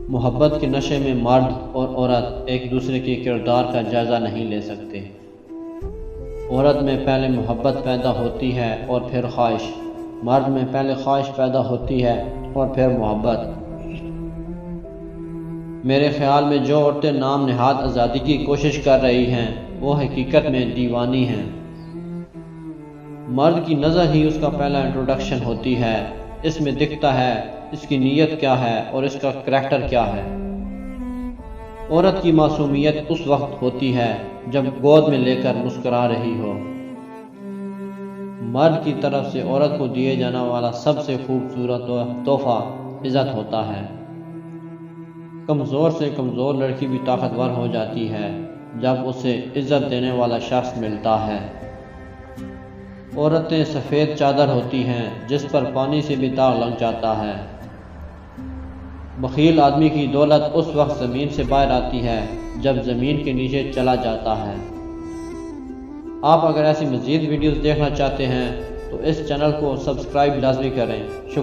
محبت کے نشے میں مرد اور عورت ایک دوسرے کے کردار کا جائزہ نہیں لے سکتے۔ عورت میں پہلے محبت پیدا ہوتی ہے اور پھر خواہش، مرد میں پہلے خواہش پیدا ہوتی ہے اور پھر محبت۔ میرے خیال میں جو عورتیں نام نہاد آزادی کی کوشش کر رہی ہیں وہ حقیقت میں دیوانی ہیں۔ مرد کی نظر ہی اس کا پہلا انٹروڈکشن ہوتی ہے، اس میں دکھتا ہے اس کی نیت کیا ہے اور اس کا کریکٹر کیا ہے۔ عورت کی معصومیت اس وقت ہوتی ہے جب گود میں لے کر مسکرا رہی ہو۔ مرد کی طرف سے عورت کو دیے جانے والا سب سے خوبصورت تحفہ عزت ہوتا ہے۔ کمزور سے کمزور لڑکی بھی طاقتور ہو جاتی ہے جب اسے عزت دینے والا شخص ملتا ہے۔ عورتیں سفید چادر ہوتی ہیں جس پر پانی سے بھی داغ لگ جاتا ہے۔ بخیل آدمی کی دولت اس وقت زمین سے باہر آتی ہے جب زمین کے نیچے چلا جاتا ہے۔ آپ اگر ایسی مزید ویڈیوز دیکھنا چاہتے ہیں تو اس چینل کو سبسکرائب لازمی کریں۔